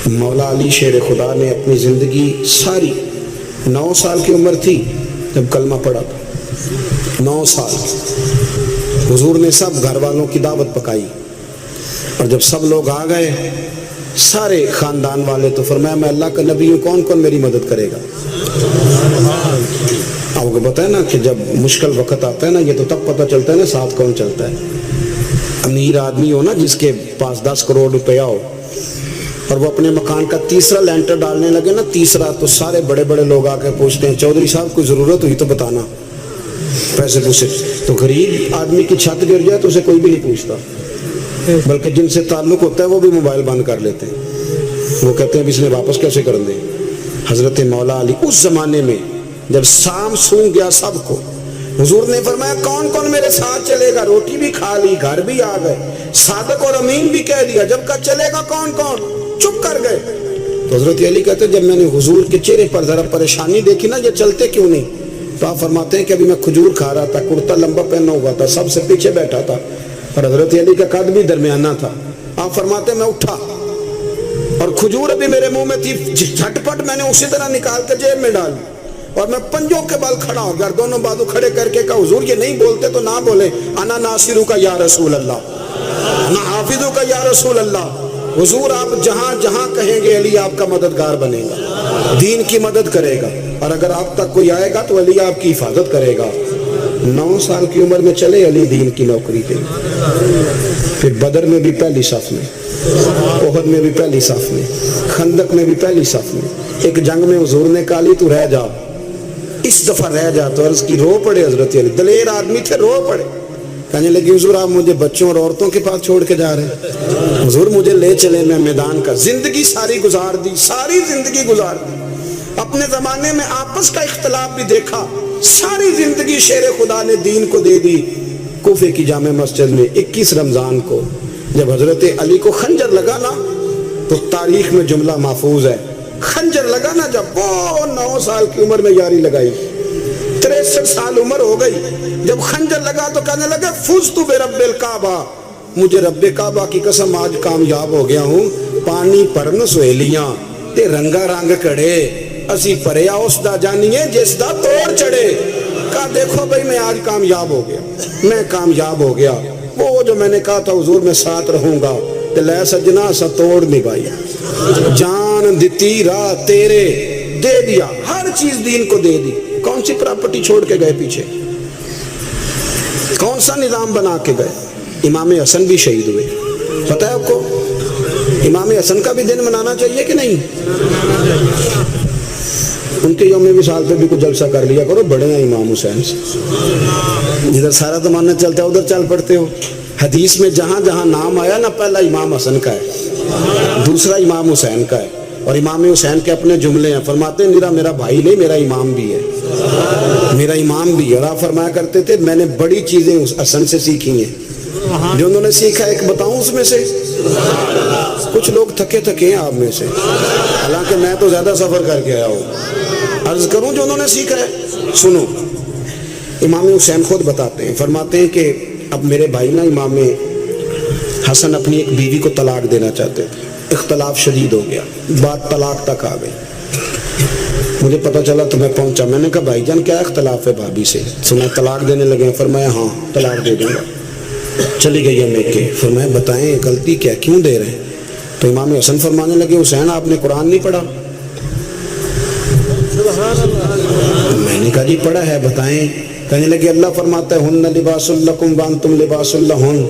مولا علی شیر خدا نے اپنی زندگی ساری 9 سال کی عمر تھی جب کلمہ پڑھا تھا، 9 سال حضور نے سب گھر والوں کی دعوت پکائی، اور جب سب لوگ آ گئے سارے خاندان والے، تو فرمایا میں اللہ کا نبی ہوں، کون کون میری مدد کرے گا؟ آپ کو پتہ ہے نا کہ جب مشکل وقت آتا ہے نا، یہ تو تب پتہ چلتا ہے نا ساتھ کون چلتا ہے۔ امیر آدمی ہو نا جس کے پاس 10 کروڑ روپیہ ہو اور وہ اپنے مکان کا تیسرا لینٹر ڈالنے لگے نا، تیسرا، تو سارے بڑے بڑے لوگ آ کے پوچھتے ہیں چودھری صاحب کوئی ضرورت ہوئی تو بتانا، پیسے پوچھے۔ تو غریب آدمی کی چھت گر جائے تو اسے کوئی بھی نہیں پوچھتا، بلکہ جن سے تعلق ہوتا ہے وہ بھی موبائل بند کر لیتے ہیں، وہ کہتے ہیں اب اس نے واپس کیسے کر دیں۔ حضرت مولا علی اس زمانے میں جب سام سونگ گیا سب کو، حضور نے فرمایا کون کون میرے ساتھ چلے گا؟ روٹی بھی کھا لی، گھر بھی آ گئے، صادق اور امین بھی کہہ دیا، جب کہا چلے گا کون کون؟ چپ کر گئے۔ تو حضرت علی کہتے ہیں جب میں نے حضور کے چہرے پر ذرا پریشانی دیکھی نا، یہ چلتے کیوں نہیں؟ تو آپ فرماتے ہیں کہ ابھی میں کھجور کھا رہا تھا، کرتا لمبا پہنا ہوا تھا، سب سے پیچھے بیٹھا تھا، اور حضرت علی کا قد بھی درمیانہ تھا۔ آپ فرماتے ہیں میں اٹھا اور کھجور ابھی میرے منہ میں تھی، جھٹ پٹ میں نے اسی طرح نکال کے جیب میں ڈال، اور میں پنجوں کے بل کھڑا ہو گیا، دونوں بازو کھڑے کر کے کہا حضور یہ نہیں بولتے تو نہ بولیں، انا ناصرو کا یا رسول اللہ، انا حافظو کا یا رسول اللہ۔ حضور آپ جہاں جہاں کہیں گے علی آپ کا مددگار بنے گا، دین کی مدد کرے گا، اور اگر آپ تک کوئی آئے گا تو علی آپ کی حفاظت کرے گا۔ 9 سال کی عمر میں چلے علی دین کی نوکری پہ، پھر بدر میں بھی پہلی صف میں، احد میں بھی پہلی صف میں، خندق میں بھی پہلی صف میں۔ ایک جنگ میں حضور نے کہا علی تو رہ جا، اس دفعہ رہ جا، تو عرض کی رو پڑے حضرت علی، دلیر آدمی تھے، رو پڑے، کہنے لگے حضور آپ مجھے بچوں اور عورتوں کے پاس چھوڑ کے جا رہے ہیں؟ حضور مجھے لے چلے، میں میدان کا زندگی ساری گزار دی، ساری زندگی گزار دی، اپنے زمانے میں آپس کا اختلاف بھی دیکھا، ساری زندگی شیر خدا نے دین کو دے دی۔ کوفے کی جامع مسجد میں 21 رمضان کو جب حضرت علی کو خنجر لگا نا، تو تاریخ میں جملہ محفوظ ہے، خنجر لگا نا جب، وہ 9 سال کی عمر میں یاری لگائی، 63 سال عمر ہو گئی، جب خنجر لگا تو کہنے لگے فزت برب الکعبہ، مجھے رب کعبہ کی قسم آج کامیاب ہو گیا ہوں، پانی پرن سہیلیاں تے رنگا رنگ کڑے، اسی پریا اس دا جانیے جس دا توڑ چڑھے۔ کہا دیکھو بھائی میں آج کامیاب ہو گیا، میں کامیاب ہو گیا، وہ جو میں نے کہا تھا حضور میں ساتھ رہوں گا، تے لے سجنا سا توڑ نبھائی، جان دیتی راہ تیرے، دے دیا ہر چیز دین کو دے دی۔ کون سی پراپرٹی چھوڑ کے گئے پیچھے؟ کون سا نظام بنا کے گئے؟ امام حسن بھی شہید ہوئے، پتہ ہے آپ کو؟ امام حسن کا بھی دن منانا چاہیے کہ نہیں؟ ان کے یوم وصال پہ بھی کچھ جلسہ کر لیا کرو، بڑے ہیں امام حسین سے، جدھر سارا زمانہ چلتا ہے ادھر چل پڑتے ہو۔ حدیث میں جہاں جہاں نام آیا نا، پہلا امام حسن کا ہے، دوسرا امام حسین کا ہے، اور امام حسین کے اپنے جملے ہیں، فرماتے ہیں میرا بھائی نہیں، میرا امام بھی ہے، میرا امام بھی ہے۔ اور آپ فرمایا کرتے تھے میں نے بڑی چیزیں اس حسن سے سیکھی ہیں، جو انہوں نے سیکھا ایک بتاؤں اس میں سے؟ کچھ لوگ تھکے ہیں آپ میں سے، حالانکہ میں تو زیادہ سفر کر کے آیا ہوں، عرض کروں جو انہوں نے سیکھا ہے؟ سنو، امام حسین خود بتاتے ہیں، فرماتے ہیں کہ اب میرے بھائی نا امام حسن اپنی ایک بیوی کو طلاق دینا چاہتے تھے، اختلاف شدید ہو گیا، بات طلاق تک آ گئی، مجھے پتہ چلا تو میں پہنچا، میں نے کہا بھائی جان کیا اختلاف ہے بھابھی سے؟ سنا طلاق دینے لگے ہیں؟ فرمایا ہاں طلاق دے دوں گا۔ چلی گئی ہے میکے، فرمایا بتائیں غلطی کیا، کیوں دے رہے ہیں؟ تو امام حسن فرمانے لگے حسین آپ نے قرآن نہیں پڑھا؟ میں نے کہا جی پڑھا ہے، بتائیں۔ کہنے لگے اللہ فرماتا ہے ہن لباس لکم وانتم لباس لہن،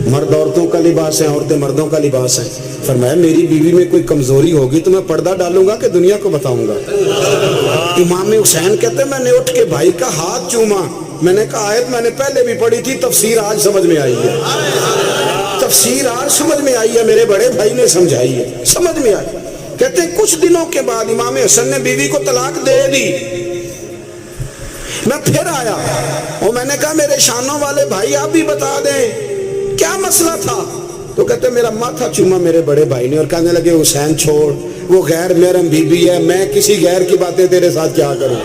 مرد عورتوں کا لباس ہے، عورتیں مردوں کا لباس ہے۔ فرمایا میری بیوی میں کوئی کمزوری ہوگی تو میں پردہ ڈالوں گا کہ دنیا کو بتاؤں گا؟ امام حسین کہتے ہیں میں نے اٹھ کے بھائی کا ہاتھ چوما، میں نے کہا آیت میں نے پہلے بھی پڑھی تھی، تفسیر آج سمجھ میں آئی ہے، تفسیر آج سمجھ میں آئی ہے، میرے بڑے بھائی نے سمجھائی ہے، سمجھ میں آئی۔ کہتے ہیں کچھ دنوں کے بعد امام حسن نے بیوی کو طلاق دے دی، میں پھر آیا اور میں نے کہا میرے شانوں والے بھائی آپ بھی بتا دیں کیا مسئلہ تھا؟ تو کہتے ہیں میرا ماتھا چوما میرے بڑے بھائی نے، اور کہنے لگے حسین چھوڑ، وہ غیر محرم بیوی ہے، میں کسی غیر کی باتیں تیرے ساتھ کیا کروں؟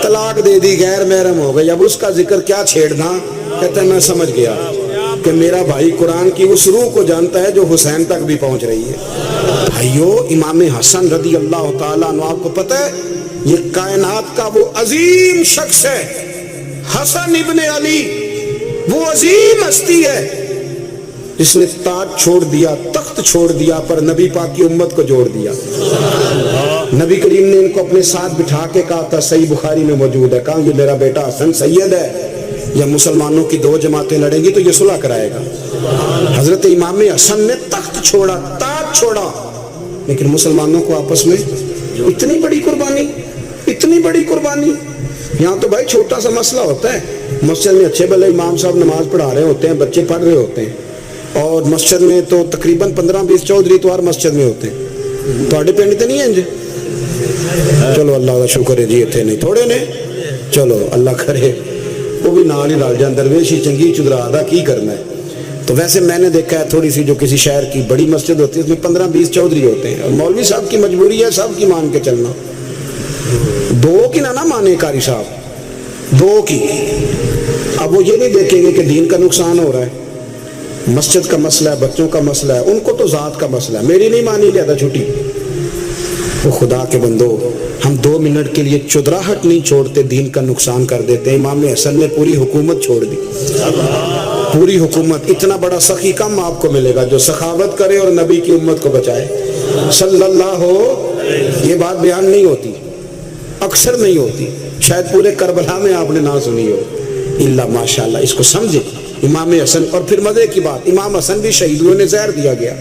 طلاق دے دی، غیر محرم ہو گئی، اب اس کا ذکر کیا چھیڑنا؟ کہتے ہیں میں سمجھ گیا، کہ میرا بھائی قرآن کی اس روح کو جانتا ہے جو حسین تک بھی پہنچ رہی ہے۔ بھائیو، امام حسن رضی اللہ تعالیٰ عنہ، آپ کو پتہ ہے یہ کائنات کا وہ عظیم شخص ہے، حسن ابن علی، وہ عظیم ہستی ہے جس نے تاج چھوڑ دیا، تخت چھوڑ دیا، پر نبی پاک کی امت کو جوڑ دیا۔ نبی کریم نے ان کو اپنے ساتھ بٹھا کے کہا تھا، صحیح بخاری میں موجود ہے، کہا یہ میرا بیٹا حسن سید ہے، یا مسلمانوں کی دو جماعتیں لڑیں گی تو یہ صلح کرائے گا۔ حضرت امام حسن نے تخت چھوڑا، تاج چھوڑا، لیکن مسلمانوں کو آپس میں اتنی بڑی قربانی، اتنی بڑی قربانی۔ یہاں تو بھائی چھوٹا سا مسئلہ ہوتا ہے، مسجد میں اچھے بھلے امام صاحب نماز پڑھا رہے ہوتے ہیں، بچے پڑھ رہے ہوتے ہیں، اور مسجد میں تو تقریباً 15-20 چودھری تو ہر مسجد میں ہوتے ہیں۔ تھوڑے پنڈ تو نہیں ہیں جی؟ چلو اللہ کا شکر ہے جی، اتنے نہیں تھوڑے نے، چلو اللہ کرے وہ بھی نال ہی ڈال جان، درویشی چنگی چدرا دا کی کرنا ہے۔ تو ویسے میں نے دیکھا ہے تھوڑی سی جو کسی شہر کی بڑی مسجد ہوتی ہے اس میں 15-20 چودھری ہوتے ہیں، اور مولوی صاحب کی مجبوری ہے سب کی مان کے چلنا، دو کی نہ مانے قاری صاحب، دو کی۔ اب وہ یہ نہیں دیکھیں گے کہ دین کا نقصان ہو رہا ہے، مسجد کا مسئلہ ہے، بچوں کا مسئلہ ہے، ان کو تو ذات کا مسئلہ ہے، میری نہیں مانی لیا چھٹی۔ وہ خدا کے بندو، ہم 2 منٹ کے لیے چدراہٹ نہیں چھوڑتے، دین کا نقصان کر دیتے ہیں۔ امام حسن نے پوری حکومت چھوڑ دی، پوری حکومت۔ اتنا بڑا سخی کم آپ کو ملے گا جو سخاوت کرے اور نبی کی امت کو بچائے صلی اللہ ہو۔ یہ بات بیان نہیں ہوتی، اکثر نہیں ہوتی، شاید پورے کربلا میں آپ نے نہ سنی ہو، اللہ ماشاءاللہ۔ اس کو سمجھے امام حسن۔ اور پھر مزے کی بات، امام حسن بھی شہید ہوئے، انہیں زہر دیا گیا،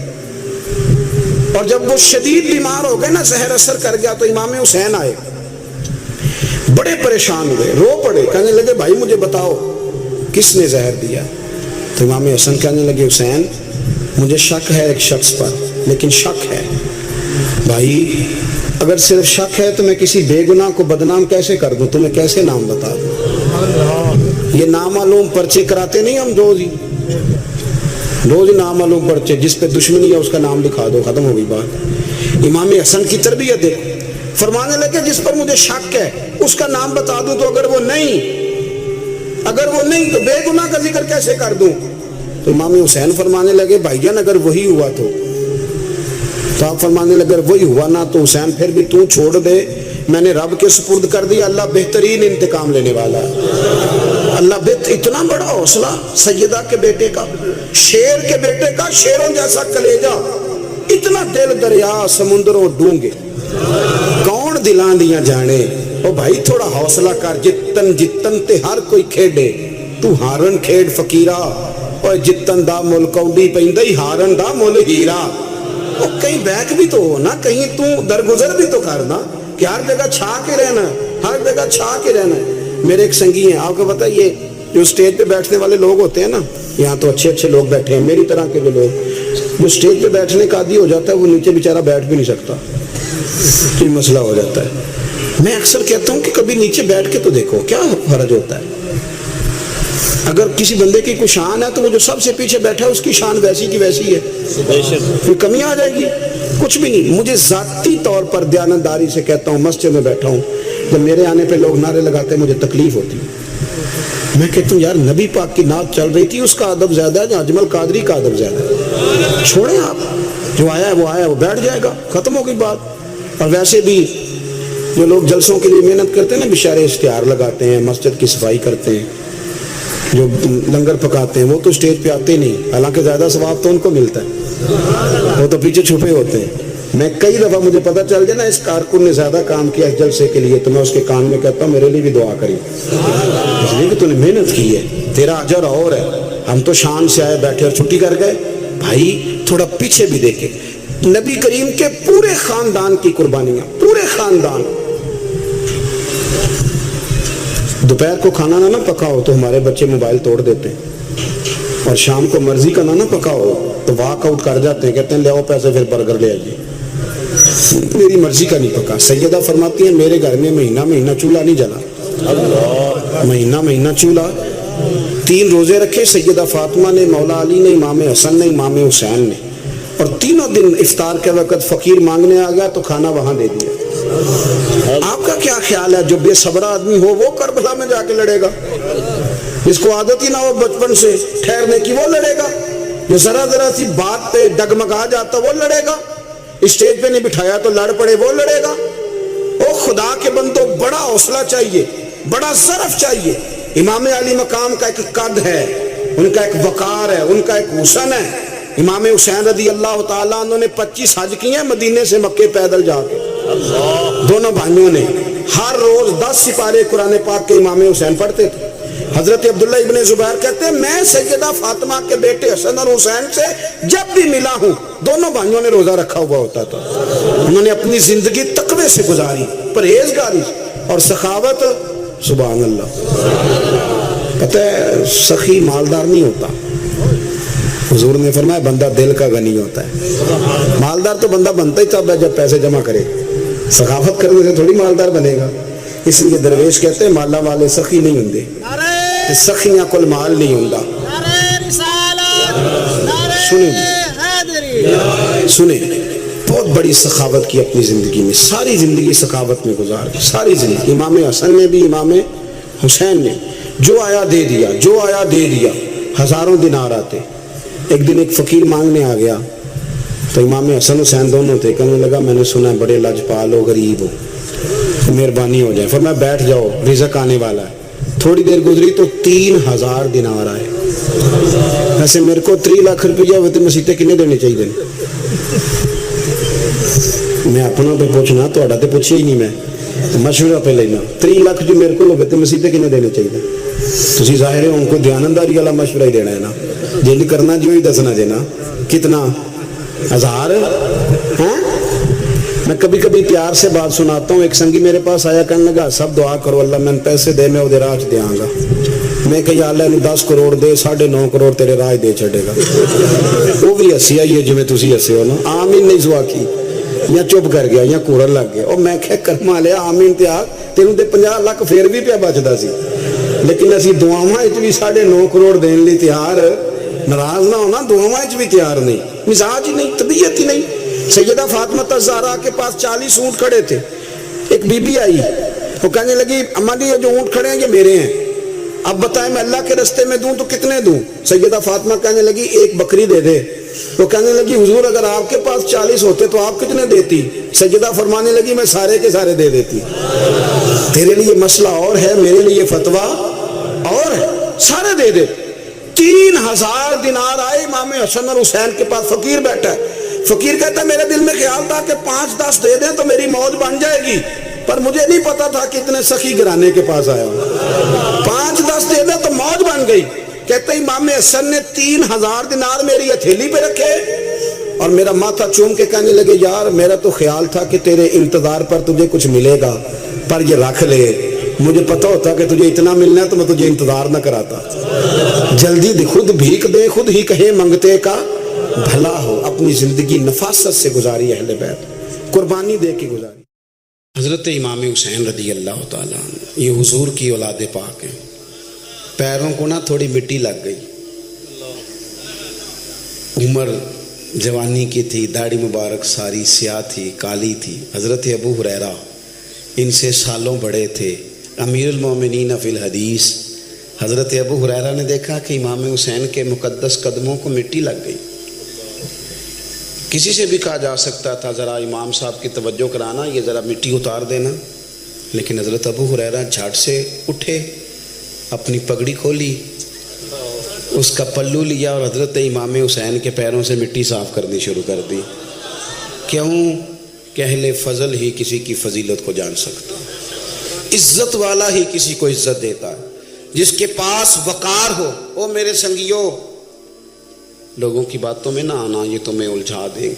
اور جب وہ شدید بیمار ہو گئے نا، زہر اثر کر گیا، تو امام حسین آئے، بڑے پریشان ہوئے، رو پڑے، کہنے لگے بھائی مجھے بتاؤ کس نے زہر دیا؟ تو امام حسن کہنے لگے حسین مجھے شک ہے ایک شخص پر، لیکن شک ہے بھائی، اگر صرف شک ہے تو میں کسی بے گناہ کو بدنام کیسے کر دوں، تمہیں کیسے نام بتا دوں؟ یہ نامعلوم پرچے کراتے نہیں ہم روز ہی نامعلوم پرچے، جس پہ دشمنی ہے اس کا نام لکھا دو، ختم ہو گئی بات۔ امام حسن کی تربیت دیکھو، فرمانے لگے جس پر مجھے شک ہے اس کا نام بتا دوں، تو اگر وہ نہیں تو بے گناہ کا ذکر کیسے کر دوں؟ تو امام حسین فرمانے لگے بھائی جان اگر وہی ہوا تو آپ فرمانے لگے اگر وہی ہوا نا تو حسین پھر بھی تو چھوڑ دے، میں نے رب کے سپرد کر دیا، اللہ بہترین انتقام لینے والا ہے۔ اللہ اتنا بڑا حوصلہ سیدہ کے بیٹے کا، شیر کے بیٹے کا، شیروں جیسا کلیجہ، اتنا دل دریا سمندروں ڈونگے، کون دلان دیا جانے۔ او بھائی تھوڑا حوصلہ کر، جتن تے ہر کوئی کھیڈے، تو ہارن کھیڈ فقیرہ، اور جتن دا مل کوڈی پیندی ہارن دا مل ہیرا۔ او کہیں بیک بھی تو ہو نا، کہیں تو درگزر بھی تو کرنا، کہ ہر جگہ چھا کے رہنا، ہر جگہ چھا کے رہنا۔ میرے ایک سنگی ہیں، آپ کو پتہ یہ جو اسٹیج پہ بیٹھنے والے لوگ ہوتے ہیں نا، یہاں تو اچھے لوگ بیٹھے ہیں، میری طرح کے جو لوگ، جو اسٹیج پہ بیٹھنے کا عادی ہو جاتا ہے وہ نیچے بیچارہ بیٹھ بھی نہیں سکتا، یہ مسئلہ ہو جاتا ہے۔ میں اکثر کہتا ہوں کہ کبھی نیچے بیٹھ کے تو دیکھو کیا حرج ہوتا ہے۔ اگر کسی بندے کی کوئی شان ہے تو وہ جو سب سے پیچھے بیٹھا ہے اس کی شان ویسی کی ویسی ہے، کوئی کمی آ جائے گی؟ کچھ بھی نہیں۔ مجھے ذاتی طور پر دیانتداری سے کہتا ہوں، مسجد میں بیٹھا ہوں، جب میرے آنے پہ لوگ نعرے لگاتے ہیں مجھے تکلیف ہوتی ہے۔ میں کہتا ہوں یار نبی پاک کی نعت چل رہی تھی، اس کا ادب زیادہ ہے یا اجمل قادری کا ادب زیادہ ہے؟ چھوڑیں آپ، جو آیا ہے وہ بیٹھ جائے گا، ختم ہو گئی بات۔ اور ویسے بھی جو لوگ جلسوں کے لیے محنت کرتے ہیں نا، بیچارے اشتہار لگاتے ہیں، مسجد کی صفائی کرتے ہیں، جو لنگر پکاتے ہیں، وہ تو اسٹیج پہ آتے نہیں، حالانکہ زیادہ ثواب تو ان کو ملتا ہے، وہ تو پیچھے چھپے ہوتے ہیں۔ میں کئی دفعہ مجھے پتہ چل جائے نا اس کارکن نے زیادہ کام کیا اس جلسے کے لیے، تو میں اس کے کان میں کہتا ہوں میرے لیے بھی دعا کری، اس لیے کہ تو نے محنت کی ہے، تیرا اجر اور ہے۔ ہم تو شان سے آئے بیٹھے اور چھٹی کر گئے۔ بھائی تھوڑا پیچھے بھی دیکھیں، نبی کریم کے پورے خاندان کی قربانیاں، پورے خاندان۔ دوپہر کو کھانا نہ پکا ہو تو ہمارے بچے موبائل توڑ دیتے ہیں، اور شام کو مرضی کا نہ پکا ہو تو واک آؤٹ کر جاتے ہیں، کہتے ہیں لے آؤ پیسے پھر برگر لے آئیے، میری مرضی کا نہیں پکا۔ سیدہ فرماتی ہیں میرے گھر میں مہینہ چولہا نہیں جلا، مہینہ چولہا۔ 3 روزے رکھے سیدہ فاطمہ نے، مولا علی نے، امام حسن نے، امام حسین نے، اور تینوں دن افطار کے وقت فقیر مانگنے آ گیا تو کھانا وہاں دے دیا۔ آپ کا کیا خیال ہے جو بے صبر آدمی ہو وہ کربلا میں جا کے لڑے گا؟ جس کو عادت ہی نہ ہو بچپن سے ٹھہرنے کی وہ لڑے گا، جو ذرا ذرا سی بات پہ ڈگمگا جاتا وہ لڑے گا، اسٹیج پہ نہیں بٹھایا تو لڑ پڑے وہ لڑے گا۔ او خدا کے بندو، بڑا حوصلہ چاہیے، بڑا ظرف چاہیے۔ امام علی مقام کا ایک قد ہے، ان کا ایک وقار ہے، ان کا ایک حسن ہے۔ امام حسین رضی اللہ تعالیٰ عنہ نے 25 حج کیے ہیں مدینے سے مکے پیدل جا کے، دونوں بھائیوں نے ہر روز 10 سپارے قرآن پاک کے امام حسین پڑھتے تھے۔ حضرت عبداللہ ابن زبیر کہتے ہیں میں سیدہ فاطمہ کے بیٹے حسن اور حسین سے جب بھی ملا ہوں دونوں بھائیوں نے روزہ رکھا ہوا ہوتا تھا۔ انہوں نے اپنی زندگی تقوی سے گزاری، پرہیزگاری اور سخاوت۔ سبحان اللہ۔ پتہ ہے سخی مالدار نہیں ہوتا، حضور نے فرمایا بندہ دل کا غنی ہوتا ہے۔ مالدار تو بندہ بنتا ہی تب ہے جب پیسے جمع کرے، سخاوت کرنے سے تھوڑی مالدار بنے گا۔ اس لیے درویش کہتے ہیں مالا والے سخی نہیں ہوندے، سخیاں کل مال نہیں ہوندا۔ سنیں بہت بڑی سخاوت کی اپنی زندگی میں، ساری زندگی سخاوت میں گزار دی، ساری زندگی۔ امام حسن نے بھی، امام حسین نے جو آیا دے دیا، جو آیا دے دیا، ہزاروں دینار آتے۔ ایک دن ایک فقیر مانگنے آ گیا تو امام حسن حسین دونوں تھے، کہنے لگا میں نے سنا ہے بڑے لاجپال ہو، غریب ہو، مہربانی ہو جائے۔ فرمایا بیٹھ جاؤ، رزق آنے والا ہے۔ تھوڑی دیر گزری تو 3000 دینار آئے۔ ویسے میرے کو 3 لاکھ روپیہ ہوتے مسیطے کنے دینے چاہیے؟ میں اپنا پہ پوچھنا، تو اڑا تے پوچھے ہی نہیں، میں مشورہ پہ لینا۔ 3 لاکھ جو میرے کو ہوتے مسیطے کنے دینے چاہیے؟ تسی ظاہر ہے ان کو دیانتداری والا مشورہ ہی دینا ہے نا، جن کرنا جو ہی دسنا دینا۔ کتنا 1000 ہاں؟ میں کبھی کبھی پیار سے بات سناتا ہوں۔ ایک سنگی میرے پاس آیا، کہنے لگا سب دعا کرو اللہ میں پیسے دے، میں وہ راہ دیا گا۔ میں کہ یا اللہ نے 10 کروڑ دے، 9.5 کروڑ تیرے راہ دے چھڑے گا۔ وہ بھی ہسی آئی ہے جو میں تسی ہسے ہو نا، آمین نہیں سوا کی، یا چپ کر گیا یا کوڑن لگ گیا۔ اور میں کہ کرما لیا آمین تے آگ، تینوں تے 50 لاکھ پھر بھی پیا بچدا سی، لیکن اسی دعاواں وچ بھی 9.5 کروڑ دین لئی تیار، ناراض نہ ہونا، دعاواں وچ بھی تیار نہیں، مزاج ہی نہیں، طبیعت ہی نہیں۔ سیدہ فاطمہ الزہرا کے پاس 40 اونٹ کھڑے تھے۔ ایک بی بی آئی، وہ کہنے لگی اماں جی یہ جو اونٹ کھڑے ہیں یہ میرے ہیں، اب بتائیں میں اللہ کے رستے میں دوں تو کتنے دوں؟ سیدہ فاطمہ کہنے لگی 1 بکری دے دے۔ وہ کہنے لگی حضور اگر آپ کے پاس 40 ہوتے تو آپ کتنے دیتی؟ سیدہ فرمانے لگی میں سارے کے سارے دے دیتی۔ تیرے لیے مسئلہ اور ہے، میرے لیے فتویٰ اور ہے، سارے دے دے۔ 3000 دینار آئے امام حسن اور حسین کے پاس۔ فقیر بیٹھا ہے، فقیر کہتا ہے میرے دل میں خیال تھا کہ 5-10 دے دیں تو میری موج بن جائے گی، پر مجھے نہیں پتا تھا کہ اتنے سخی گھرانے کے پاس آیا ہوں۔ 5-10 دے دیں تو موج بن گئی۔ کہتے ہیں امام حسن نے 3000 دینار میری ہتھیلی پہ رکھے اور میرا ماتھا چوم کے کہنے لگے یار میرا تو خیال تھا کہ تیرے انتظار پر تجھے کچھ ملے گا، پر یہ رکھ لے، مجھے پتا ہوتا کہ تجھے اتنا ملنا ہے تو میں تجھے انتظار نہ کراتا۔ جلدی خود بھیک دے، خود ہی کہے منگتے کا بھلا ہو۔ اپنی زندگی نفاست سے گزاری اہل بیت، قربانی دے کے گزاری۔ حضرت امام حسین رضی اللہ تعالیٰ عنہ یہ حضور کی اولاد پاک ہیں۔ پیروں کو نہ تھوڑی مٹی لگ گئی، عمر جوانی کی تھی، داڑھی مبارک ساری سیاہ تھی، کالی تھی۔ حضرت ابو ہریرہ ان سے سالوں بڑے تھے، امیر المومنین فی الحدیث۔ حضرت ابو ہریرہ نے دیکھا کہ امام حسین کے مقدس قدموں کو مٹی لگ گئی۔ کسی سے بھی کہا جا سکتا تھا ذرا امام صاحب کی توجہ کرانا، یہ ذرا مٹی اتار دینا، لیکن حضرت ابو ہریرہ جھٹ سے اٹھے، اپنی پگڑی کھولی، اس کا پلو لیا اور حضرت امام حسین کے پیروں سے مٹی صاف کرنی شروع کر دی۔ کیوں کہ اہل فضل ہی کسی کی فضیلت کو جان سکتا، عزت والا ہی کسی کو عزت دیتا ہے، جس کے پاس وقار ہو۔ او میرے سنگیوں، لوگوں کی باتوں میں نہ آنا، یہ تمہیں الجھا دیں گے،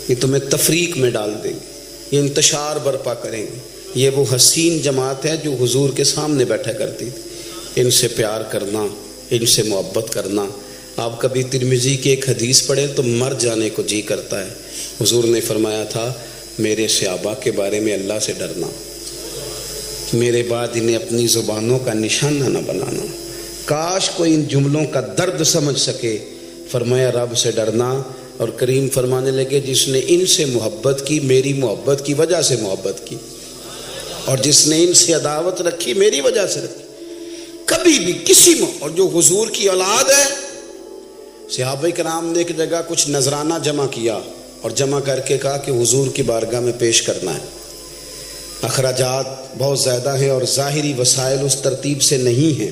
یہ تمہیں تفریق میں ڈال دیں گے، یہ انتشار برپا کریں گے۔ یہ وہ حسین جماعت ہے جو حضور کے سامنے بیٹھا کرتی تھی۔ ان سے پیار کرنا، ان سے محبت کرنا۔ آپ کبھی ترمذی کی ایک حدیث پڑھیں تو مر جانے کو جی کرتا ہے۔ حضور نے فرمایا تھا میرے صحابہ کے بارے میں اللہ سے ڈرنا، میرے بعد انہیں اپنی زبانوں کا نشانہ نہ بنانا۔ کاش کوئی ان جملوں کا درد سمجھ سکے۔ فرمایا رب سے ڈرنا، اور کریم فرمانے لگے جس نے ان سے محبت کی میری محبت کی وجہ سے محبت کی، اور جس نے ان سے عداوت رکھی میری وجہ سے رکھی۔ کبھی بھی کسی میں. اور جو حضور کی اولاد ہے، صحابہ کرام نے ایک جگہ کچھ نذرانہ جمع کیا اور جمع کر کے کہا کہ حضور کی بارگاہ میں پیش کرنا ہے. اخراجات بہت زیادہ ہیں اور ظاہری وسائل اس ترتیب سے نہیں ہیں.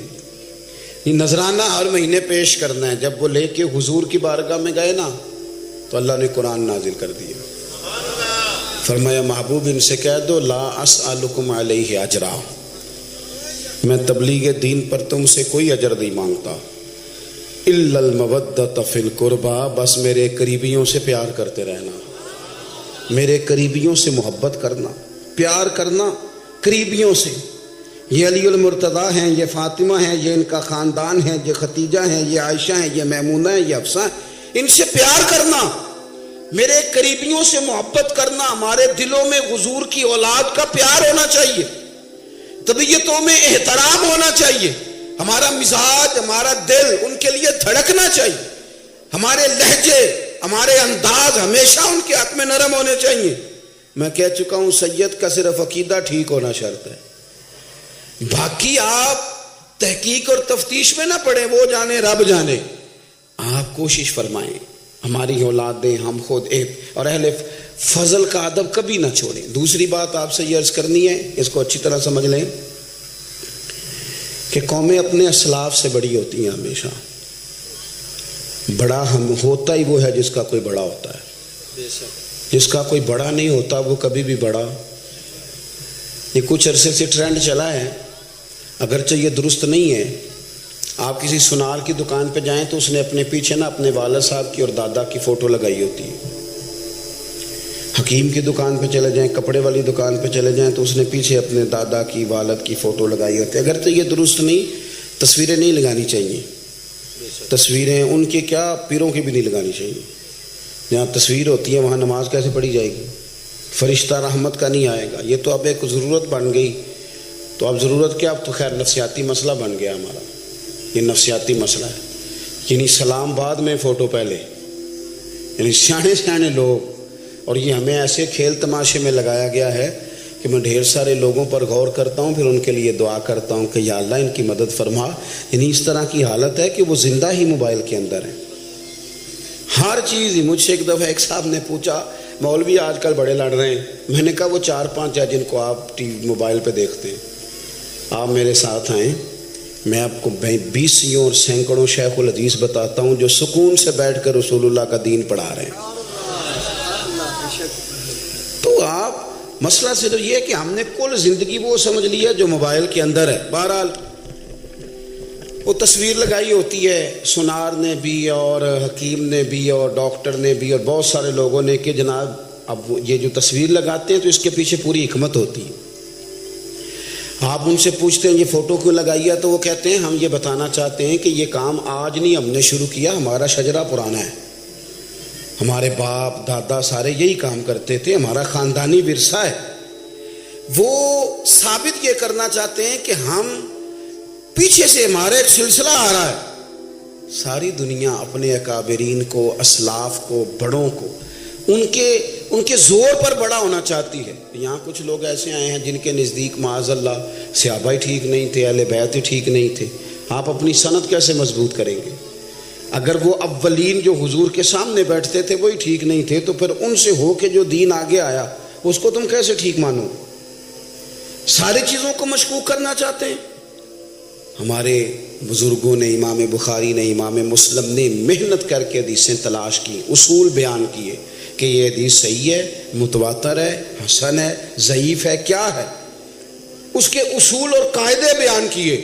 یہ نذرانہ ہر مہینے پیش کرنا ہے. جب وہ لے کے حضور کی بارگاہ میں گئے نا تو اللہ نے قرآن نازل کر دیا. فرمایا محبوب ان سے کہہ دو لا اسألکم علیہ اجرا، میں تبلیغ دین پر تم سے کوئی اجر نہیں مانگتا. الا المودۃ فی القربى، بس میرے قریبیوں سے پیار کرتے رہنا، میرے قریبیوں سے محبت کرنا، پیار کرنا قریبیوں سے. یہ علی المرتضیٰ ہیں، یہ فاطمہ ہیں، یہ ان کا خاندان ہے، یہ ختیجہ ہیں، یہ عائشہ ہیں، یہ میمونہ ہیں، یہ حفصہ ہیں. ان سے پیار کرنا، میرے قریبیوں سے محبت کرنا. ہمارے دلوں میں حضور کی اولاد کا پیار ہونا چاہیے، طبیعتوں میں احترام ہونا چاہیے. ہمارا مزاج، ہمارا دل ان کے لیے دھڑکنا چاہیے. ہمارے لہجے، ہمارے انداز ہمیشہ ان کے حق میں نرم ہونے چاہیے. میں کہہ چکا ہوں سید کا صرف عقیدہ ٹھیک ہونا شرط ہے، باقی آپ تحقیق اور تفتیش میں نہ پڑیں، وہ جانے رب جانے. آپ کوشش فرمائیں ہماری اولادیں، ہم خود ایک اور اہل فضل کا ادب کبھی نہ چھوڑیں. دوسری بات آپ سے یہ عرض کرنی ہے، اس کو اچھی طرح سمجھ لیں کہ قومیں اپنے اسلاف سے بڑی ہوتی ہیں ہمیشہ. بڑا ہم ہوتا ہی وہ ہے جس کا کوئی بڑا ہوتا ہے، جس کا کوئی بڑا نہیں ہوتا وہ کبھی بھی بڑا. یہ کچھ عرصے سے ٹرینڈ چلا ہے، اگرچہ یہ درست نہیں ہے. آپ کسی سنار کی دکان پہ جائیں تو اس نے اپنے پیچھے نا اپنے والد صاحب کی اور دادا کی فوٹو لگائی ہوتی ہے. حکیم کی دکان پہ چلے جائیں، کپڑے والی دکان پہ چلے جائیں تو اس نے پیچھے اپنے دادا کی، والد کی فوٹو لگائی ہوتی ہے. اگرچہ یہ درست نہیں، تصویریں نہیں لگانی چاہیے. تصویریں ان کے کیا، پیروں کی بھی نہیں لگانی چاہیے. جہاں تصویر ہوتی ہے وہاں نماز کیسے پڑھی جائے گی؟ فرشتہ رحمت کا نہیں آئے گا. یہ تو اب ایک ضرورت بن گئی. تو اب ضرورت کیا، اب تو خیر نفسیاتی مسئلہ بن گیا ہمارا. یہ نفسیاتی مسئلہ ہے. یعنی سلام بعد میں فوٹو پہلے. یعنی سیانے سیانے لوگ، اور یہ ہمیں ایسے کھیل تماشے میں لگایا گیا ہے کہ میں ڈھیر سارے لوگوں پر غور کرتا ہوں، پھر ان کے لیے دعا کرتا ہوں کہ یا اللہ ان کی مدد فرما. یعنی اس طرح کی حالت ہے کہ وہ زندہ ہی موبائل کے اندر ہیں. ہر چیز ہی. مجھ سے ایک دفعہ ایک صاحب نے پوچھا مولوی آج کل بڑے لڑ رہے ہیں. میں نے کہا وہ 4-5 ہے جن کو آپ ٹی وی موبائل پہ دیکھتے ہیں. آپ میرے ساتھ آئیں، میں آپ کو 20 اور سینکڑوں شیخ الحدیث بتاتا ہوں جو سکون سے بیٹھ کر رسول اللہ کا دین پڑھا رہے ہیں. تو آپ مسئلہ صرف یہ ہے کہ ہم نے کل زندگی وہ سمجھ لی ہے جو موبائل کے اندر ہے. بہرحال وہ تصویر لگائی ہوتی ہے سنار نے بھی اور حکیم نے بھی اور ڈاکٹر نے بھی اور بہت سارے لوگوں نے کہ جناب اب یہ جو تصویر لگاتے ہیں تو اس کے پیچھے پوری حکمت ہوتی ہے. آپ ان سے پوچھتے ہیں یہ فوٹو کیوں لگائی ہے تو وہ کہتے ہیں ہم یہ بتانا چاہتے ہیں کہ یہ کام آج نہیں ہم نے شروع کیا، ہمارا شجرہ پرانا ہے. ہمارے باپ دادا سارے یہی کام کرتے تھے، ہمارا خاندانی ورثہ ہے. وہ ثابت یہ کرنا چاہتے ہیں کہ ہم پیچھے سے ہمارا ایک سلسلہ آ رہا ہے. ساری دنیا اپنے اکابرین کو، اسلاف کو، بڑوں کو ان کے زور پر بڑا ہونا چاہتی ہے. یہاں کچھ لوگ ایسے آئے ہیں جن کے نزدیک معاذ اللہ صحابہ ہی ٹھیک نہیں تھے، اہل بیت ہی ٹھیک نہیں تھے. آپ اپنی سند کیسے مضبوط کریں گے؟ اگر وہ اولین جو حضور کے سامنے بیٹھتے تھے وہی ٹھیک نہیں تھے تو پھر ان سے ہو کے جو دین آگے آیا اس کو تم کیسے ٹھیک مانو؟ ساری چیزوں کو مشکوک کرنا چاہتے ہیں. ہمارے بزرگوں نے، امام بخاری نے، امام مسلم نے محنت کر کے حدیثیں تلاش کی، اصول بیان کیے کہ یہ حدیث صحیح ہے، متواتر ہے، حسن ہے، ضعیف ہے، کیا ہے. اس کے اصول اور قاعدے بیان کیے.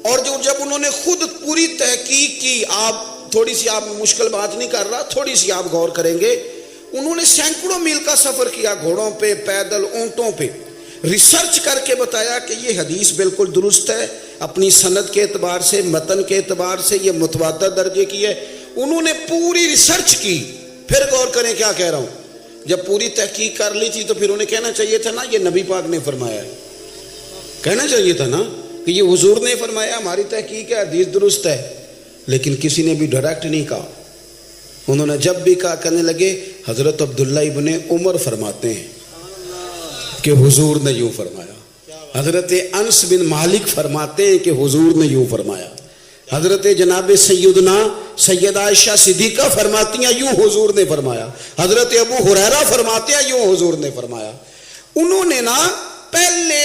اور جب انہوں نے خود پوری تحقیق کی، آپ تھوڑی سی، آپ مشکل بات نہیں کر رہا، تھوڑی سی آپ غور کریں گے، انہوں نے سینکڑوں میل کا سفر کیا، گھوڑوں پہ، پیدل، اونٹوں پہ، ریسرچ کر کے بتایا کہ یہ حدیث بالکل درست ہے، اپنی سند کے اعتبار سے، متن کے اعتبار سے یہ متواتر درجے کی ہے. انہوں نے پوری ریسرچ کی. پھر غور کریں کیا کہہ رہا ہوں، جب پوری تحقیق کر لی تھی تو پھر انہیں کہنا چاہیے تھا نا یہ نبی پاک نے فرمایا ہے. کہنا چاہیے تھا نا کہ یہ حضور نے فرمایا، ہماری تحقیق ہے، حدیث درست ہے. لیکن کسی نے بھی ڈائریکٹ نہیں کہا. انہوں نے جب بھی کہا کہنے لگے حضرت عبداللہ ابن عمر فرماتے ہیں کہ حضور نے یوں فرمایا. حضرت انس بن مالک فرماتے ہیں کہ حضور نے یوں فرمایا. حضرت جناب سیدنا سیدہ عائشہ صدیقہ فرماتی ہیں یوں حضور نے فرمایا. حضرت ابو ہریرہ فرماتے ہیں یوں حضور نے فرمایا. انہوں نے نا پہلے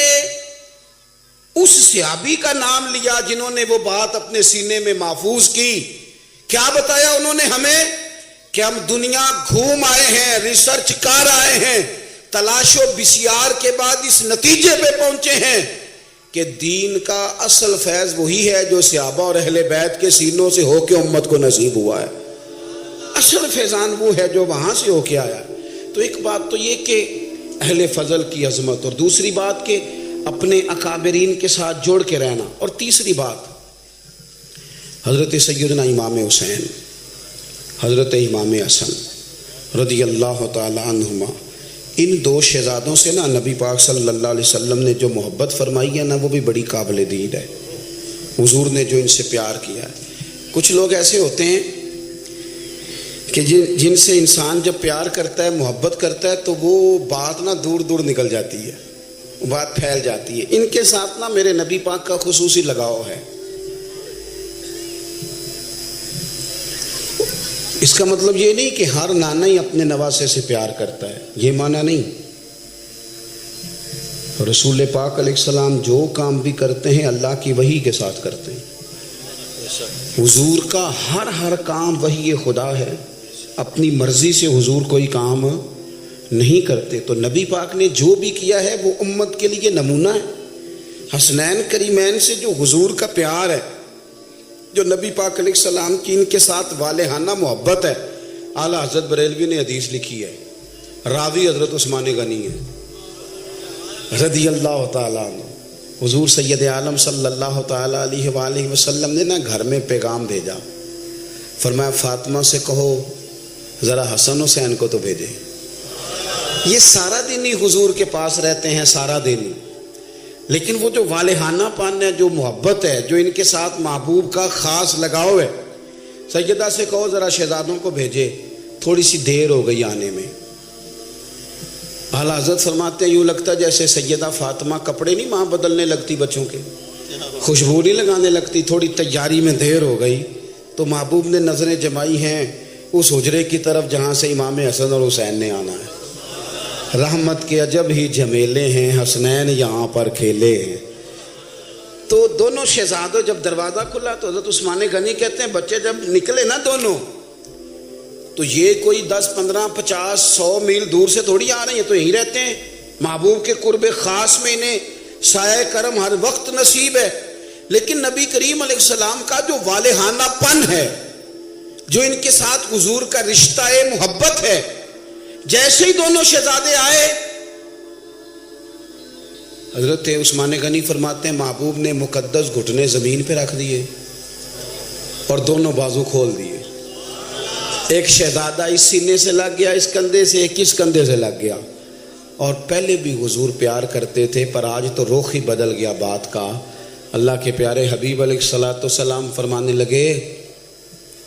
اس صحابی کا نام لیا جنہوں نے وہ بات اپنے سینے میں محفوظ کی. کیا بتایا انہوں نے ہمیں کہ ہم دنیا گھوم آئے ہیں, ریسرچ کر آئے ہیں, تلاش و بسیار کے بعد اس نتیجے پہ پہنچے ہیں کہ دین کا اصل فیض وہی ہے جو صحابہ اور اہل بیت کے سینوں سے ہو کے امت کو نصیب ہوا ہے. اصل فیضان وہ ہے جو وہاں سے ہو کے آیا. تو ایک بات تو یہ کہ اہل فضل کی عظمت, اور دوسری بات کہ اپنے اکابرین کے ساتھ جوڑ کے رہنا, اور تیسری بات حضرت سیدنا امام حسین, حضرت امام حسن رضی اللہ تعالی عنہما, ان دو شہزادوں سے نا نبی پاک صلی اللہ علیہ وسلم نے جو محبت فرمائی ہے نا وہ بھی بڑی قابل دید ہے. حضور نے جو ان سے پیار کیا ہے. کچھ لوگ ایسے ہوتے ہیں کہ جن سے انسان جب پیار کرتا ہے, محبت کرتا ہے, تو وہ بات نا دور دور نکل جاتی ہے, بات پھیل جاتی ہے. ان کے ساتھ نا میرے نبی پاک کا خصوصی لگاؤ ہے. اس کا مطلب یہ نہیں کہ ہر نانا ہی اپنے نواسے سے پیار کرتا ہے, یہ معنی نہیں. رسول پاک علیہ السلام جو کام بھی کرتے ہیں اللہ کی وحی کے ساتھ کرتے ہیں. حضور کا ہر کام وحی خدا ہے, اپنی مرضی سے حضور کوئی کام نہیں کرتے. تو نبی پاک نے جو بھی کیا ہے وہ امت کے لیے نمونہ ہے. حسنین کریمین سے جو حضور کا پیار ہے, جو نبی پاک علیہ السلام کی ان کے ساتھ والہانہ محبت ہے. اعلیٰ حضرت بریلوی نے حدیث لکھی ہے, راوی حضرت عثمان غنی ہے رضی اللہ تعالیٰ عنہ. حضور سید عالم صلی اللہ تعالیٰ علیہ وآلہ وسلم نے نا گھر میں پیغام بھیجا, فرمایا فاطمہ سے کہو ذرا حسن حسین کو تو بھیجے. یہ سارا دن ہی حضور کے پاس رہتے ہیں, سارا دن ہی, لیکن وہ جو والہانہ پن ہے, جو محبت ہے, جو ان کے ساتھ محبوب کا خاص لگاؤ ہے, سیدہ سے کہو ذرا شہزادوں کو بھیجے, تھوڑی سی دیر ہو گئی آنے میں. اعلیٰ حضرت فرماتے ہیں یوں لگتا جیسے سیدہ فاطمہ کپڑے نہیں ماں بدلنے لگتی بچوں کے, خوشبو نہیں لگانے لگتی, تھوڑی تیاری میں دیر ہو گئی تو محبوب نے نظریں جمائی ہیں اس حجرے کی طرف جہاں سے امام حسن اور حسین نے آنا ہے. رحمت کے عجب ہی جھمیلے ہیں, حسنین یہاں پر کھیلے ہیں. تو دونوں شہزادوں جب دروازہ کھلا تو حضرت عثمان غنی کہتے ہیں بچے جب نکلے نا دونوں, تو یہ کوئی 10 15 50 100 میل دور سے تھوڑی آ رہے ہیں, تو یہیں رہتے ہیں. محبوب کے قرب خاص میں انہیں سایہ کرم ہر وقت نصیب ہے. لیکن نبی کریم علیہ السلام کا جو والہانہ پن ہے, جو ان کے ساتھ حضور کا رشتہ محبت ہے, جیسے ہی دونوں شہزادے آئے, حضرت عثمان غنی فرماتے ہیں محبوب نے مقدس گھٹنے زمین پہ رکھ دیے اور دونوں بازو کھول دیے. ایک شہزادہ اس سینے سے لگ گیا, اس کندھے سے, ایک اس کندھے سے لگ گیا. اور پہلے بھی حضور پیار کرتے تھے, پر آج تو رخ ہی بدل گیا بات کا. اللہ کے پیارے حبیب علیہ الصلوۃ والسلام فرمانے لگے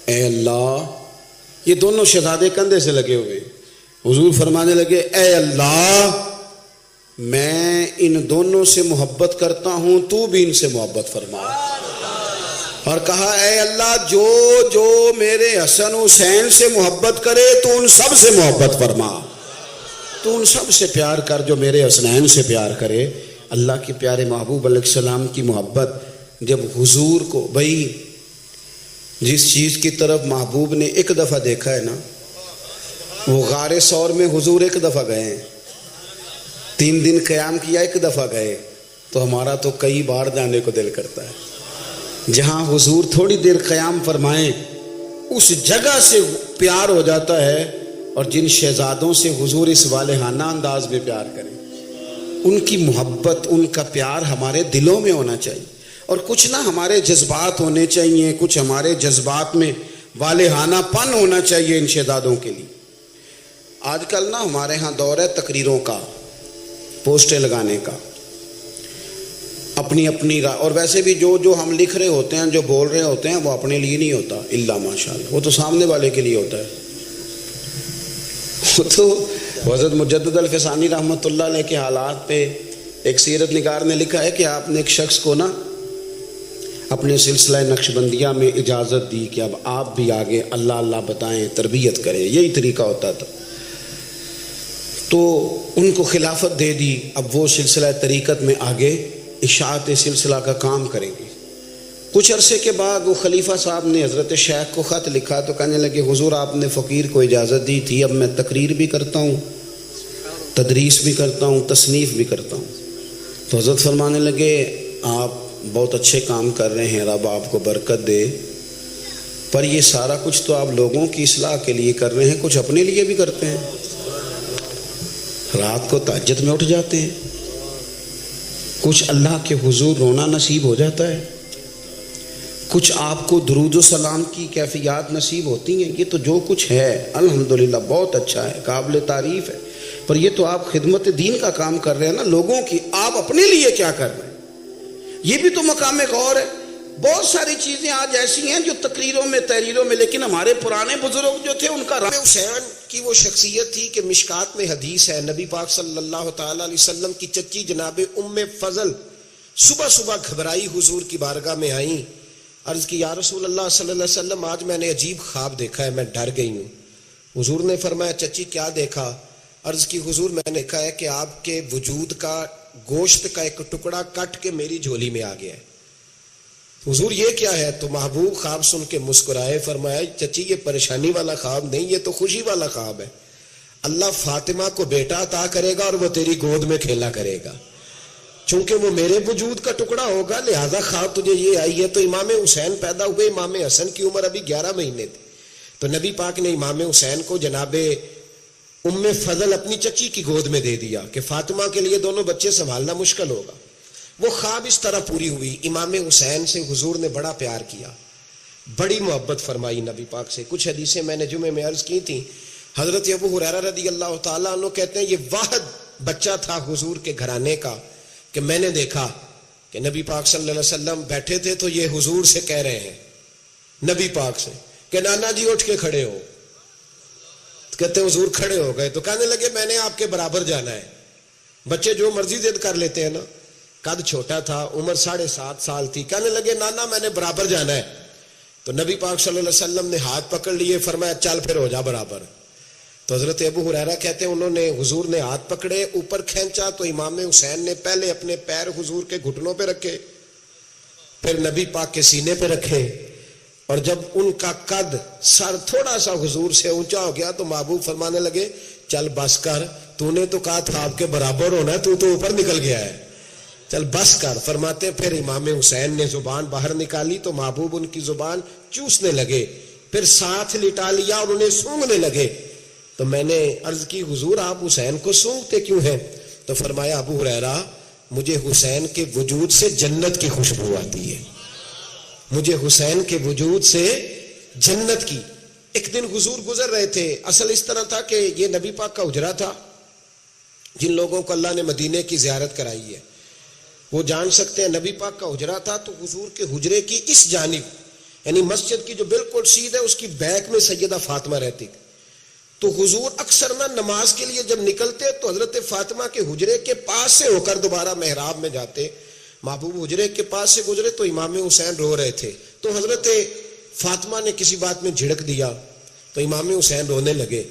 اے اللہ, یہ دونوں شہزادے کندھے سے لگے ہوئے, حضور فرمانے لگے اے اللہ میں ان دونوں سے محبت کرتا ہوں, تو بھی ان سے محبت فرما. اور کہا اے اللہ جو جو میرے حسن حسین سے محبت کرے تو ان سب سے محبت فرما, تو ان سب سے پیار کر جو میرے حسنین سے پیار کرے. اللہ کے پیارے محبوب علیہ السلام کی محبت جب حضور کو, بھائی جس چیز کی طرف محبوب نے ایک دفعہ دیکھا ہے نا, وہ غار ثور میں حضور ایک دفعہ گئے ہیں, 3 دن قیام کیا ایک دفعہ گئے, تو ہمارا تو کئی بار جانے کو دل کرتا ہے. جہاں حضور تھوڑی دیر قیام فرمائیں اس جگہ سے پیار ہو جاتا ہے. اور جن شہزادوں سے حضور اس والہانہ انداز میں پیار کریں, ان کی محبت, ان کا پیار ہمارے دلوں میں ہونا چاہیے. اور کچھ نہ ہمارے جذبات ہونے چاہیے, کچھ ہمارے جذبات میں والہانہ پن ہونا چاہیے ان شہزادوں کے لیے. آج کل نا ہمارے ہاں دور ہے تقریروں کا, پوسٹیں لگانے کا, اپنی اپنی اور ویسے بھی جو ہم لکھ رہے ہوتے ہیں, جو بول رہے ہوتے ہیں, وہ اپنے لیے نہیں ہوتا الا ماشاءاللہ, وہ تو سامنے والے کے لیے ہوتا ہے. وہ تو حضرت مجدد الفسانی رحمۃ اللہ علیہ کے حالات پہ ایک سیرت نگار نے لکھا ہے کہ آپ نے ایک شخص کو نا اپنے سلسلہ نقشبندیہ میں اجازت دی کہ اب آپ بھی آگے اللہ اللہ بتائیں، تربیت کریں، یہی طریقہ ہوتا تھا. تو ان کو خلافت دے دی، اب وہ سلسلہ طریقت میں آگے اشاعت سلسلہ کا کام کریں گے. کچھ عرصے کے بعد وہ خلیفہ صاحب نے حضرت شیخ کو خط لکھا تو کہنے لگے حضور آپ نے فقیر کو اجازت دی تھی، اب میں تقریر بھی کرتا ہوں، تدریس بھی کرتا ہوں، تصنیف بھی کرتا ہوں. تو حضرت فرمانے لگے آپ بہت اچھے کام کر رہے ہیں، رب آپ کو برکت دے، پر یہ سارا کچھ تو آپ لوگوں کی اصلاح کے لیے کر رہے ہیں، کچھ اپنے لیے بھی کرتے ہیں. رات کو تہجد میں اٹھ جاتے ہیں، کچھ اللہ کے حضور رونا نصیب ہو جاتا ہے، کچھ آپ کو درود و سلام کی کیفیات نصیب ہوتی ہیں. یہ تو جو کچھ ہے الحمدللہ بہت اچھا ہے، قابل تعریف ہے، پر یہ تو آپ خدمت دین کا کام کر رہے ہیں نا لوگوں کی، آپ اپنے لیے کیا کر رہے ہیں؟ یہ بھی تو مقام غور ہے. بہت ساری چیزیں آج ایسی ہیں جو تقریروں میں تحریروں میں، لیکن ہمارے پرانے بزرگ جو تھے ان کا حسین کی وہ شخصیت تھی کہ مشکات میں حدیث ہے، نبی پاک صلی اللہ تعالی علیہ وسلم کی چچی جناب ام فضل صبح صبح گھبرائی حضور کی بارگاہ میں آئیں، عرض کی یا رسول اللہ صلی اللہ علیہ وسلم آج میں نے عجیب خواب دیکھا ہے، میں ڈر گئی ہوں. حضور نے فرمایا چچی کیا دیکھا؟ عرض کی حضور میں نے دیکھا ہے کہ آپ کے وجود کا گوشت کا ایک ٹکڑا کٹ کے میری جھولی میں آ گیا ہے. حضور یہ کیا ہے؟ تو محبوب خواب سن کے مسکرائے، فرمایا چچی یہ پریشانی والا خواب نہیں، یہ تو خوشی والا خواب ہے. اللہ فاطمہ کو بیٹا عطا کرے گا اور وہ تیری گود میں کھیلا کرے گا، چونکہ وہ میرے وجود کا ٹکڑا ہوگا لہذا خواب تجھے یہ آئی ہے. تو امام حسین پیدا ہوئے، امام حسن کی عمر ابھی 11 مہینے تھی. تو نبی پاک نے امام حسین کو جناب ام فضل اپنی چچی کی گود میں دے دیا کہ فاطمہ کے لیے دونوں بچے سنبھالنا مشکل ہوگا. وہ خواب اس طرح پوری ہوئی. امام حسین سے حضور نے بڑا پیار کیا، بڑی محبت فرمائی نبی پاک سے. کچھ حدیثیں میں نے جمعے میں عرض کی تھیں. حضرت ابو ہریرہ رضی اللہ تعالیٰ عنہ کہتے ہیں یہ واحد بچہ تھا حضور کے گھرانے کا کہ میں نے دیکھا کہ نبی پاک صلی اللہ علیہ وسلم بیٹھے تھے تو یہ حضور سے کہہ رہے ہیں، نبی پاک سے کہ نانا جی اٹھ کے کھڑے ہو. کہتے ہیں حضور کھڑے ہو گئے تو کہنے لگے میں نے آپ کے برابر جانا ہے. بچے جو مرضی ضد کر لیتے ہیں نا. قد چھوٹا تھا، عمر 7.5 سال تھی. کہنے لگے نانا میں نے برابر جانا ہے. تو نبی پاک صلی اللہ علیہ وسلم نے ہاتھ پکڑ لیے، فرمایا چل پھر ہو جا برابر. تو حضرت ابو ہریرہ کہتے ہیں انہوں نے حضور نے ہاتھ پکڑے، اوپر کھینچا تو امام حسین نے پہلے اپنے پیر حضور کے گھٹنوں پہ رکھے، پھر نبی پاک کے سینے پہ رکھے، اور جب ان کا قد سر تھوڑا سا حضور سے اونچا ہو گیا تو محبوب فرمانے لگے چل بس کر، تو نے تو کہا تھا آپ کے برابر ہونا، تو اوپر نکل گیا ہے، چل بس کر. فرماتے پھر امام حسین نے زبان باہر نکالی تو محبوب ان کی زبان چوسنے لگے، پھر ساتھ لٹا لیا اور انہیں سونگھنے لگے. تو میں نے عرض کی حضور آپ حسین کو سونگتے کیوں ہیں؟ تو فرمایا ابو ہریرہ مجھے حسین کے وجود سے جنت کی خوشبو آتی ہے، مجھے حسین کے وجود سے جنت کی. ایک دن حضور گزر رہے تھے. اصل اس طرح تھا کہ یہ نبی پاک کا حجرہ تھا. جن لوگوں کو اللہ نے مدینے کی زیارت کرائی ہے وہ جان سکتے ہیں نبی پاک کا حجرہ تھا. تو حضور کے حجرے کی اس جانب یعنی مسجد کی جو بالکل سیدھ ہے اس کی بیک میں سیدہ فاطمہ رہتی. تو حضور اکثر نہ نماز کے لیے جب نکلتے تو حضرت فاطمہ کے حجرے کے پاس سے ہو کر دوبارہ محراب میں جاتے. محبوب حجرے کے پاس سے گزرے تو امام حسین رو رہے تھے. تو حضرت فاطمہ نے کسی بات میں جھڑک دیا تو امام حسین رونے لگے.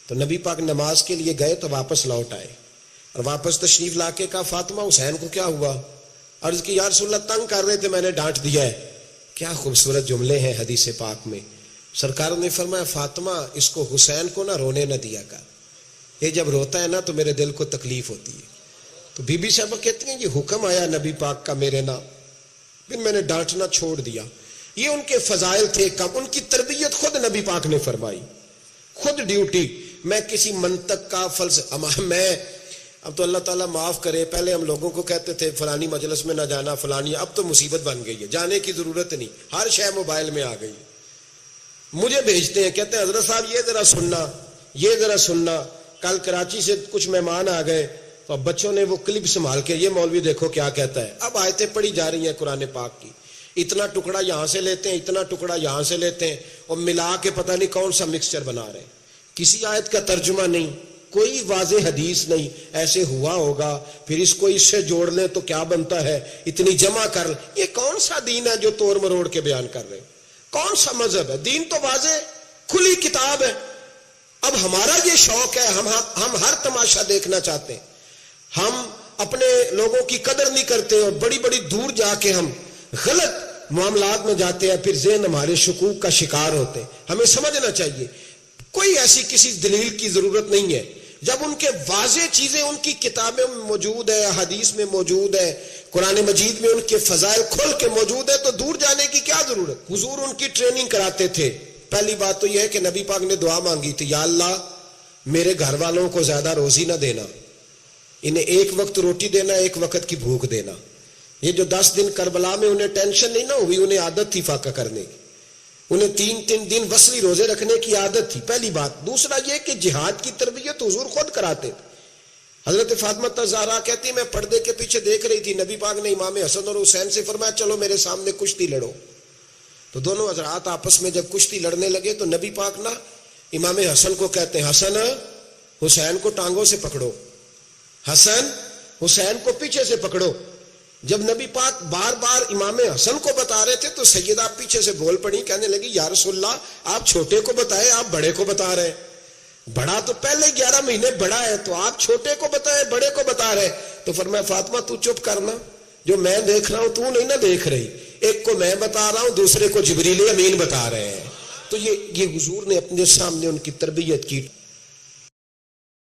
تو نبی پاک نماز کے لیے گئے تو واپس لوٹ آئے اور واپس تشریف لا کے کہا فاطمہ حسین کو کیا ہوا؟ عرض کی یا رسول اللہ تنگ کر رہے تھے میں نے ڈانٹ دیا ہے. کیا خوبصورت جملے ہیں حدیث پاک میں. سرکار نے فرمایا فاطمہ اس کو حسین کو نہ رونے نہ دیا کر، یہ جب روتا ہے نا تو میرے دل کو تکلیف ہوتی ہے. تو بی بی صاحبہ کہتی ہیں یہ حکم آیا نبی پاک کا میرے نا، پھر میں نے ڈانٹنا چھوڑ دیا. یہ ان کے فضائل تھے کم. ان کی تربیت خود نبی پاک نے فرمائی، خود ڈیوٹی. میں کسی منطق کا میں اب تو اللہ تعالیٰ معاف کرے، پہلے ہم لوگوں کو کہتے تھے فلانی مجلس میں نہ جانا فلانی، اب تو مصیبت بن گئی ہے، جانے کی ضرورت نہیں، ہر شے موبائل میں آ گئی. مجھے بھیجتے ہیں کہتے ہیں حضرت صاحب یہ ذرا سننا، یہ ذرا سننا. کل کراچی سے کچھ مہمان آ گئے تو اب بچوں نے وہ کلپ سنبھال کے یہ مولوی دیکھو کیا کہتا ہے. اب آیتیں پڑھی جا رہی ہیں قرآن پاک کی، اتنا ٹکڑا یہاں سے لیتے ہیں، اتنا ٹکڑا یہاں سے لیتے ہیں اور ملا کے پتہ نہیں کون سا مکسچر بنا رہے ہیں. کسی آیت کا ترجمہ نہیں، کوئی واضح حدیث نہیں. ایسے ہوا ہوگا, پھر اس کو اس سے جوڑ لیں تو کیا بنتا ہے, اتنی جمع کر لیں. یہ کون سا دین ہے جو توڑ مروڑ کے بیان کر رہے ہیں؟ کون سا مذہب ہے؟ دین تو واضح کھلی کتاب ہے. اب ہمارا یہ شوق ہے, ہم ہر تماشا دیکھنا چاہتے ہیں. ہم اپنے لوگوں کی قدر نہیں کرتے اور بڑی بڑی دور جا کے ہم غلط معاملات میں جاتے ہیں, پھر ذہن ہمارے شکوک کا شکار ہوتے ہیں. ہمیں سمجھنا چاہیے کوئی ایسی کسی دلیل کی ضرورت نہیں ہے. جب ان کے واضح چیزیں ان کی کتابیں میں موجود ہے, حدیث میں موجود ہے, قرآن مجید میں ان کے فضائل کھل کے موجود ہے, تو دور جانے کی کیا ضرورت؟ حضور ان کی ٹریننگ کراتے تھے. پہلی بات تو یہ ہے کہ نبی پاک نے دعا مانگی تھی, یا اللہ میرے گھر والوں کو زیادہ روزی نہ دینا, انہیں ایک وقت روٹی دینا, ایک وقت کی بھوک دینا. یہ جو 10 دن کربلا میں انہیں ٹینشن نہیں نہ ہوئی, انہیں عادت تھی فاقہ کرنے کی, انہیں 3 دن وصلی روزے رکھنے کی عادت تھی. پہلی بات. دوسرا یہ کہ جہاد کی تربیت حضور خود کراتے تھے. حضرت فاطمہ زہرا کہتی میں پردے کے پیچھے دیکھ رہی تھی, نبی پاک نے امام حسن اور حسین سے فرمایا چلو میرے سامنے کشتی لڑو. تو دونوں حضرات آپس میں جب کشتی لڑنے لگے تو نبی پاک نا امام حسن کو کہتے ہیں, حسن حسین کو ٹانگوں سے پکڑو, حسن حسین کو پیچھے سے پکڑو. جب نبی پاک بار بار امام حسن کو بتا رہے تھے تو سیدہ پیچھے سے بول پڑی, کہنے لگی یا رسول اللہ آپ چھوٹے کو بتائے, آپ بڑے کو بتا رہے. بڑا تو پہلے 11 مہینے بڑا ہے, تو آپ چھوٹے کو بتائے بڑے کو بتا رہے. تو فرمایا فاطمہ تو چپ کرنا, جو میں دیکھ رہا ہوں تو نہیں نہ دیکھ رہی, ایک کو میں بتا رہا ہوں, دوسرے کو جبریل امین بتا رہے ہیں. تو یہ حضور نے اپنے سامنے ان کی تربیت کی.